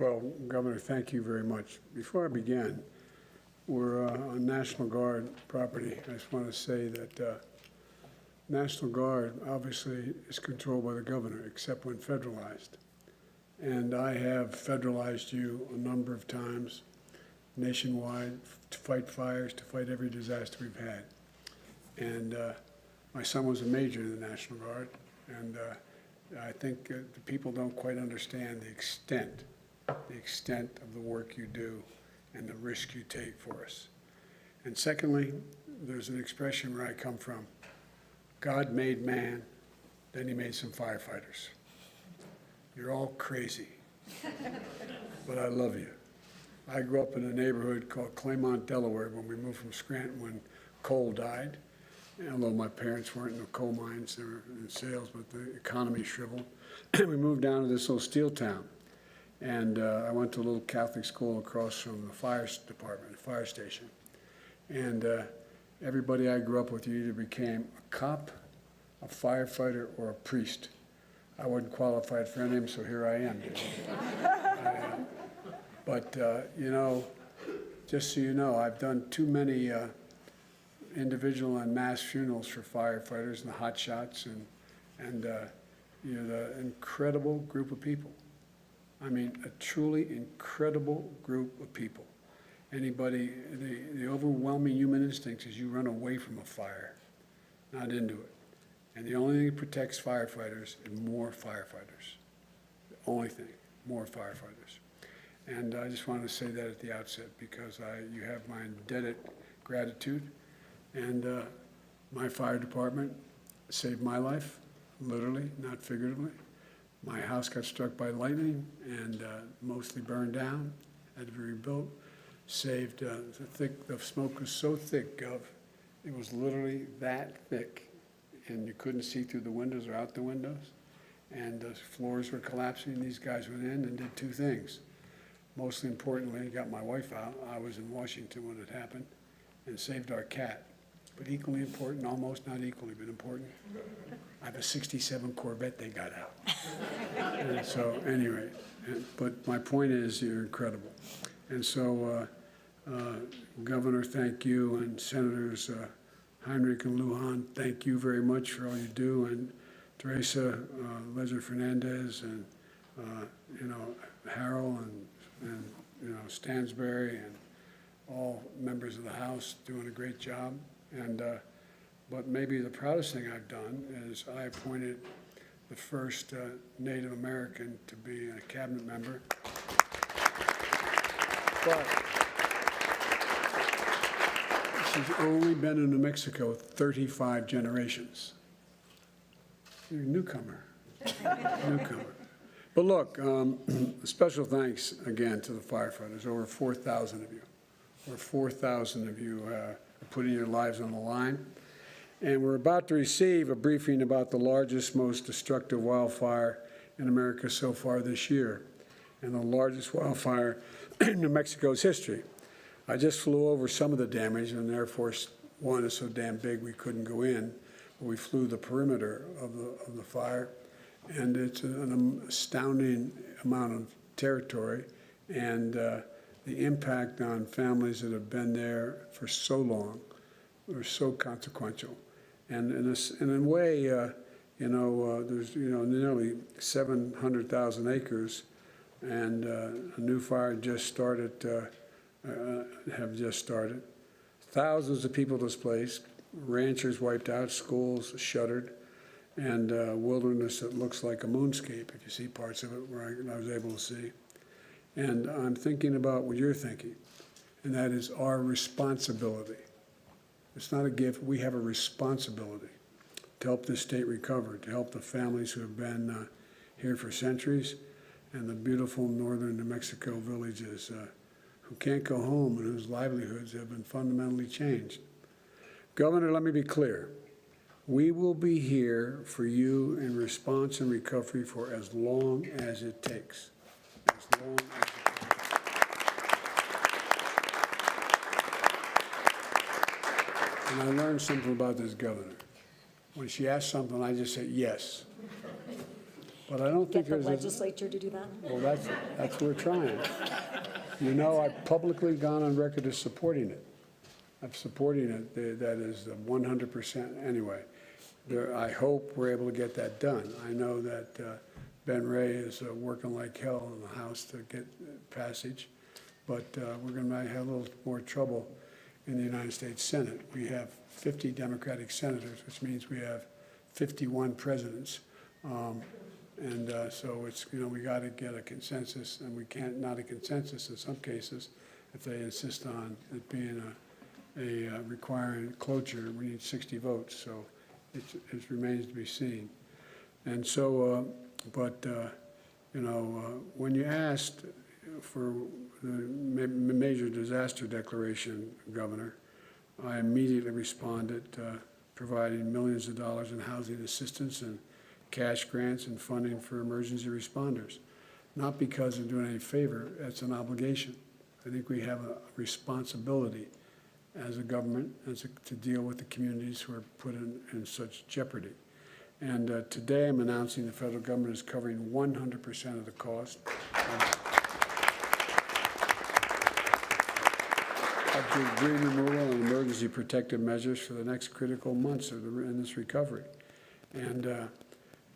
Well, Governor, thank you very much. Before I begin, we're on National Guard property. I just want to say that National Guard obviously is controlled by the governor, except when federalized. And I have federalized you a number of times nationwide to fight fires, to fight every disaster we've had. And my son was a major in the National Guard, and I think the people don't quite understand the extent of the work you do and the risk you take for us. And secondly, there's an expression where I come from. God made man, then he made some firefighters. You're all crazy, but I love you. I grew up in a neighborhood called Claymont, Delaware, when we moved from Scranton when coal died. Although my parents weren't in the coal mines, they were in sales, but the economy shriveled. We moved down to this little steel town. And I went to a little Catholic school across from the fire department, the fire station. And everybody I grew up with either became a cop, a firefighter, or a priest. I wasn't qualified for any of them, so here I am. But you know, just so you know, I've done too many individual and mass funerals for firefighters and the hot shots and you know, the incredible group of people. I mean, a truly incredible group of people. Anybody, the overwhelming human instinct is you run away from a fire, not into it. And the only thing that protects firefighters is more firefighters. The only thing, more firefighters. And I just wanted to say that at the outset because you have my indebted gratitude. And my fire department saved my life, literally, not figuratively. My house got struck by lightning and mostly burned down, had to be rebuilt. Saved, the smoke was so thick, Gov, it was literally that thick, and you couldn't see through the windows or out the windows. And the floors were collapsing. These guys went in and did two things. Mostly importantly, got my wife out. I was in Washington when it happened, and saved our cat. But equally important, almost not equally, but important, I have a 67 Corvette they got out. And so anyway, but my point is you're incredible. And so, Governor, thank you, and Senators Heinrich and Lujan, thank you very much for all you do, and Teresa Lezer Fernandez, and you know, Harold, and you know, Stansberry, and all members of the House doing a great job. And but maybe the proudest thing I've done is I appointed the first Native American to be a cabinet member. But she's only been in New Mexico 35 generations. You're a newcomer, newcomer. But look, special thanks again to the firefighters, over 4,000 of you. Over 4,000 of you are putting your lives on the line. And we're about to receive a briefing about the largest, most destructive wildfire in America so far this year, and the largest wildfire in New Mexico's history. I just flew over some of the damage, and Air Force One is so damn big we couldn't go in. But we flew the perimeter of the fire, and it's an astounding amount of territory, and the impact on families that have been there for so long are so consequential. And in a way, you know, there's nearly 700,000 acres, and a new fire just started, have just started. Thousands of people displaced, ranchers wiped out, schools shuttered, and wilderness that looks like a moonscape, if you see parts of it where I was able to see. And I'm thinking about what you're thinking, and that is our responsibility. It's not a gift. We have a responsibility to help this state recover, to help the families who have been here for centuries, and the beautiful northern New Mexico villages who can't go home and whose livelihoods have been fundamentally changed. Governor, let me be clear. We will be here for you in response and recovery for as long as it takes. As long as it takes. And I learned something about this governor. When she asks something, I just say yes. But I don't think Get the there's legislature to do that? well, that's what we're trying. You know, I've publicly gone on record as supporting it. I'm supporting it. That is 100% anyway. I hope we're able to get that done. I know that Ben Ray is working like hell in the House to get passage, but we're going to have a little more trouble in the United States Senate. We have 50 Democratic senators, which means we have 51 presidents. So it's, you know, we got to get a consensus, and we can't not a consensus in some cases if they insist on it being requiring cloture. We need 60 votes, so it remains to be seen. And so, you know, when you asked for the major disaster declaration, Governor, I immediately responded, providing millions of dollars in housing assistance and cash grants and funding for emergency responders. Not because of doing any favor, that's an obligation. I think we have a responsibility as a government to deal with the communities who are put in such jeopardy. And today I'm announcing the federal government is covering 100% of the cost of debris removal and emergency protective measures for the next critical months in this recovery. And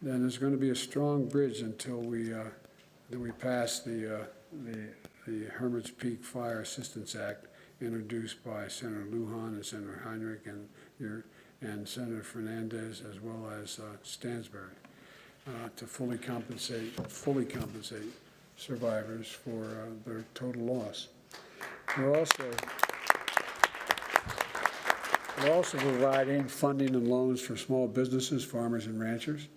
then there's going to be a strong bridge until we pass the Hermit's Peak Fire Assistance Act, introduced by Senator Lujan and Senator Heinrich and Senator Fernandez, as well as Stansbury, to fully compensate survivors for their total loss. We're also providing funding and loans for small businesses, farmers, and ranchers.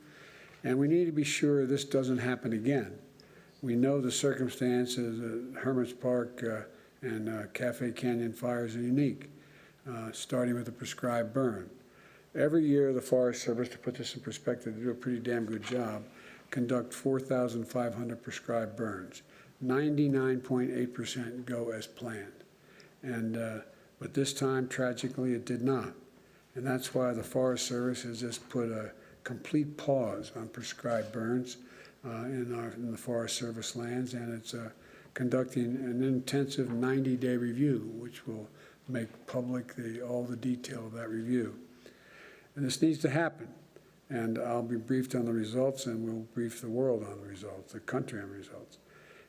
And we need to be sure this doesn't happen again. We know the circumstances at Hermit's Park and Cafe Canyon fires are unique, starting with a prescribed burn. Every year, the Forest Service, to put this in perspective, they do a pretty damn good job, conduct 4,500 prescribed burns. 99.8% go as planned. But this time, tragically, it did not. And that's why the Forest Service has just put a complete pause on prescribed burns in the Forest Service lands, and it's conducting an intensive 90-day review, which will make public all the detail of that review. And this needs to happen, and I'll be briefed on the results, and we'll brief the world on the results, the country on the results.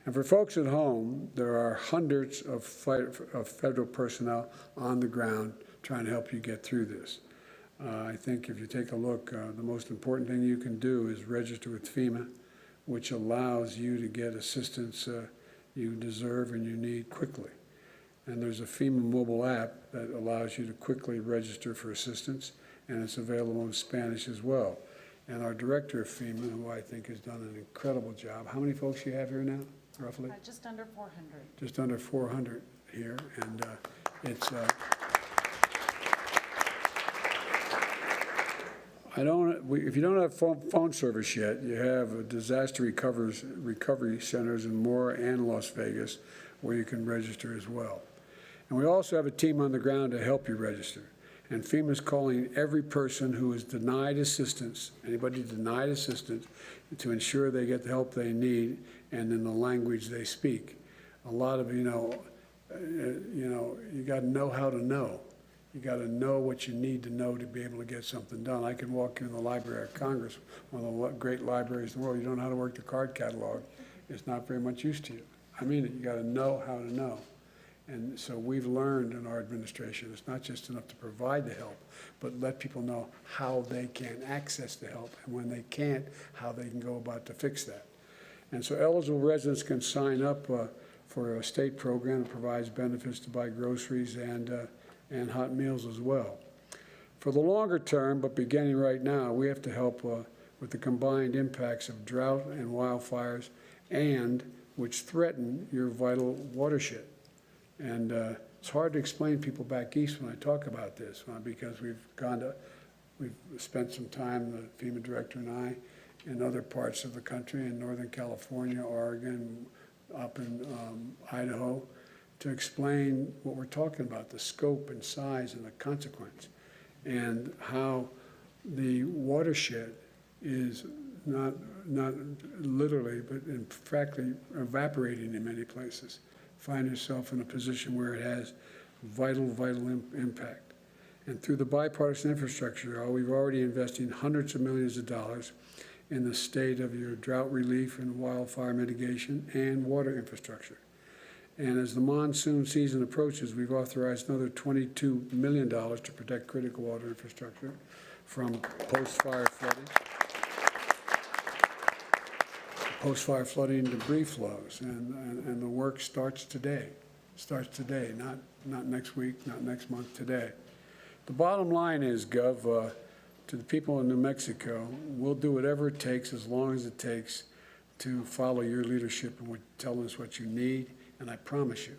And for folks at home, there are hundreds of federal personnel on the ground trying to help you get through this. I think if you take a look, the most important thing you can do is register with FEMA, which allows you to get assistance you deserve and you need quickly. And there's a FEMA mobile app that allows you to quickly register for assistance, and it's available in Spanish as well. And our director of FEMA, who I think has done an incredible job. How many folks you have here now, roughly? Just under 400. Just under 400 here, and it's. If you don't have phone service yet, you have disaster recovery centers in Mora and Las Vegas where you can register as well. And we also have a team on the ground to help you register. And FEMA is calling every person who is denied assistance, anybody denied assistance, to ensure they get the help they need and in the language they speak. A lot of, you got to know how to know. You got to know what you need to know to be able to get something done. I can walk in the Library of Congress, one of the great libraries in the world. You don't know how to work the card catalog. It's not very much use to you. I mean it. You got to know how to know. And so we've learned in our administration, it's not just enough to provide the help, but let people know how they can access the help, and when they can't, how they can go about to fix that. And so eligible residents can sign up for a state program that provides benefits to buy groceries and hot meals as well. For the longer term, but beginning right now, we have to help with the combined impacts of drought and wildfires, and which threaten your vital watershed. And it's hard to explain to people back east when I talk about this, because we've spent some time, the FEMA director and I, in other parts of the country, in Northern California, Oregon, up in Idaho, to explain what we're talking about, the scope and size and the consequence, and how the watershed is not literally, but in practically evaporating in many places. Find yourself in a position where it has vital impact. And through the bipartisan infrastructure, we've already invested hundreds of millions of dollars in the state of your drought relief and wildfire mitigation and water infrastructure. And as the monsoon season approaches, we've authorized another $22 million to protect critical water infrastructure from post-fire flooding, debris flows, and the work starts today. Not next week, not next month, today. The bottom line is, Gov, to the people in New Mexico, we'll do whatever it takes, as long as it takes, to follow your leadership and tell us what you need. And I promise you,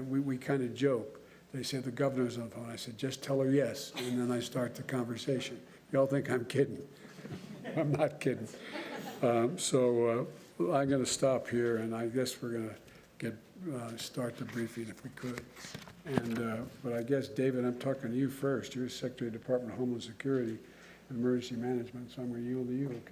we kind of joke. They said the governor's on the phone. I said, just tell her yes, and then I start the conversation. Y'all think I'm kidding? I'm not kidding. So I'm going to stop here, and I guess we're going to start the briefing if we could. And but I guess, David, I'm talking to you first. You're Secretary of the Department of Homeland Security and Emergency Management, so I'm going to yield to you. Okay?